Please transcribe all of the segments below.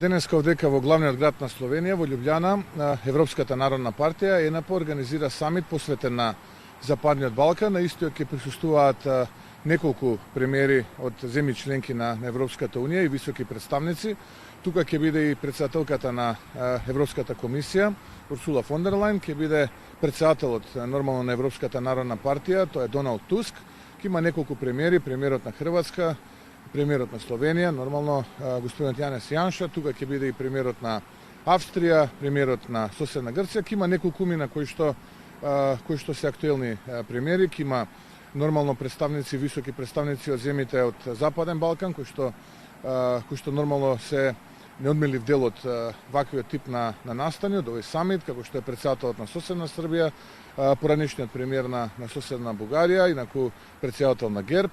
Денеска одека во главниот град на Словенија, во Љубљана, Европската народна партија ЕНП организира самит посветен на Западниот Балкан. На истиот ќе присуствуваат неколку премиери од земји членки на Европската унија и високи представници. Тука ќе биде и претседателката на Европската комисија, Урсула фон дер Лајен, ќе биде претседателот нормално на Европската народна партија, тоа е Доналд Туск. Ќе има неколку премиери, премиерот на Хрватска, премиерот на Словенија, нормално господинот Јанес Јанша, тука ќе биде и премиерот на Австрија, премиерот на соседна Грција, ќе има неколку мина кои што се актуелни премиери, ќе има нормално представници, високи представници од земјите од Западен Балкан, кои што нормално се неодмелив дел од ваквиот тип на настани, од овој самит, како што е претседателот на соседна Србија, поранешниот премиер на соседна Бугарија, инаку претседател на ГЕРБ,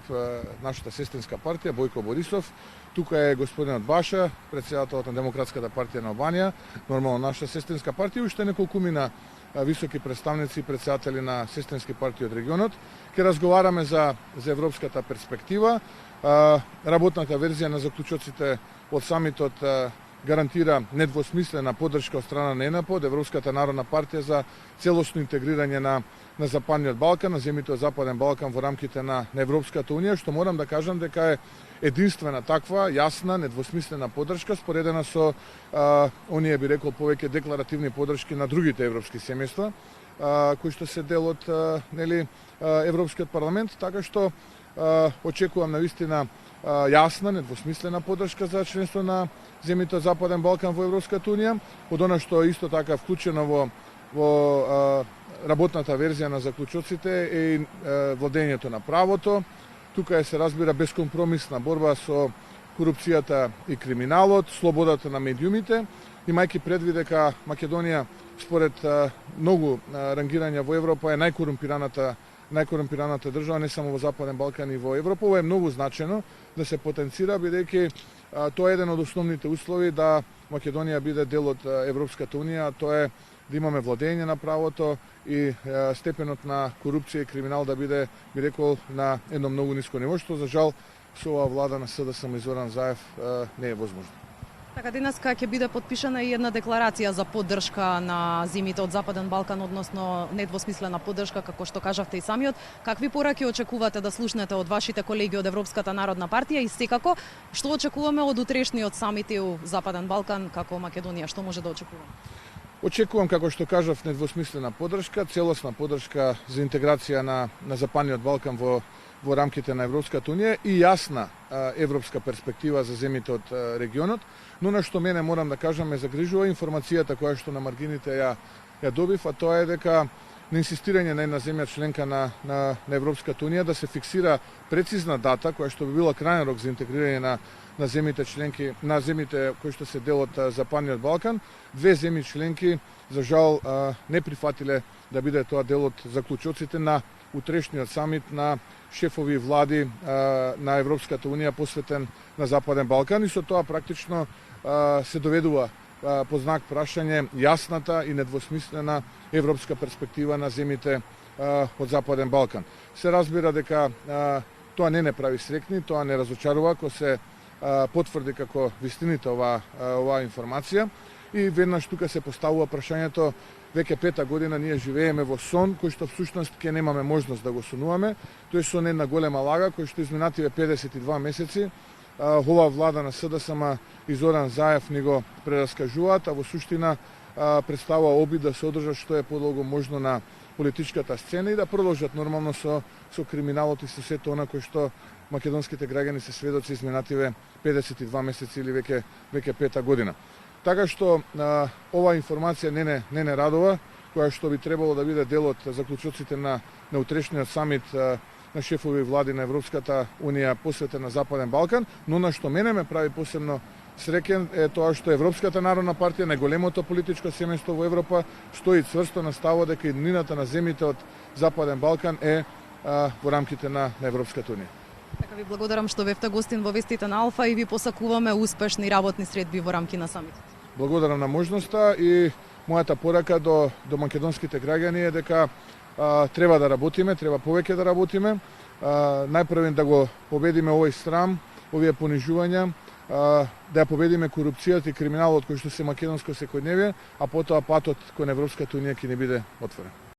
нашата сестринска партија, Бојко Борисов. Тука е господинот Баша, претседателот на Демократската партија на Албанија, нормално наша сестринска партија, и уште неколку мина високи представници и претседатели на сестрински партии од регионот. Ке разговараме за европската перспектива. Работната верзија на заклучоците од самитот гарантира недвосмислена поддршка од страна на ЕНП, од Европската народна партија за целосно интегрирање на Западниот Балкан, на земјите од Западен Балкан во рамките на Европската унија, што морам да кажам дека е единствена таква, јасна, недвосмислена поддршка, споредена со оние, би рекол, повеќе декларативни поддршки на другите европски семејства, кои што се дел од Европскиот парламент, така што очекувам навистина јасна, недвосмислена поддршка за членство на земјите од Западен Балкан во Европската унија, од она што е исто така вклучено во работната верзија на заклучоците е владењето на правото. Тука се разбира бескомпромисна борба со корупцијата и криминалот, слободата на медиумите, имајќи предвид дека Македонија според многу рангирања во Европа е најкорумпираната држава не само во Западен Балкан и во Европа. Ова е многу значено да се потенцира, бидејќи тоа е еден од основните услови да Македонија биде дел од Европската унија, тоа е да имаме владење на правото и степенот на корупција и криминал да биде, би рекол, на едно многу ниско ниво, што за жал со оваа влада на СДСМ и Зоран Заев не е возможно. Така, денеска ќе биде подпишана и една декларација за поддршка на земјите од Западен Балкан, односно недвосмислена поддршка, како што кажавте и самиот. Какви пораки очекувате да слушнете од вашите колеги од Европската народна партија и секако, што очекуваме од утрешниот самит ЕУ Западен Балкан како Македонија, што може да очекуваме? Очекувам, како што кажав, недвосмислена поддршка, целосна поддршка за интеграција на Западниот Балкан во рамките на Европската унија и јасна европска перспектива за земјите од регионот, но на што мене, морам да кажам, ме загрижува информацијата која што на маргините ја добив, а тоа е дека на инсистирање на една земја членка на Европската унија да се фиксира прецизна дата која што би била крајен рок за интегрирање на земјите членки, на земјите кои што се дел од Западниот Балкан. Две земји членки за жал не прифатиле да биде тоа дел од заклучоците на утрешниот самит на шефови влади на Европската унија посветен на Западен Балкан, и со тоа практично се доведува по знак прашање јасната и недвосмислена европска перспектива на земјите од Западен Балкан. Се разбира дека тоа не прави срекни, тоа не разочарува ако се потврди како вистините оваа информација, и веднаш тука се поставува прашањето: веќе 5-та година ние живееме во сон кој што всушност ќе немаме можност да го сонуваме. Тој сон е една голема лага кој што изминативе 52 месеци оваа влада на СДСМ и Зоран Заев ни го прераскажуваат, а во суштина представува обид да се одржат што е подолго можно на политичката сцена и да продолжат нормално со криминалот и со сето она кој што македонските граѓани се сведоци изминативе 52 месеци или веќе 5-та година. Така што оваа информација не радува, која што би требало да биде дел од заклучоците на утрешниот самит на шефови влади на Европската унија посветен на Западен Балкан, но на што мене ме прави посебно среќен е тоа што Европската народна партија, најголемото политичко семејство во Европа, стои цврсто на ставот дека иднината на земјите од Западен Балкан е во рамките на Европската унија. Така, ви благодарам што бевте гостин во вестите на Алфа и ви посакуваме успешни работни средби во рамки на самитот. Благодарам на можноста и мојата порака до македонските граѓани е дека треба да работиме, треба повеќе да работиме, најпрвен да го победиме овој срам, овие понижувања, да ја победиме корупцијата и криминалот кој што се македонско секојдневие, а потоа патот кон Европската унија ќе не биде отворен.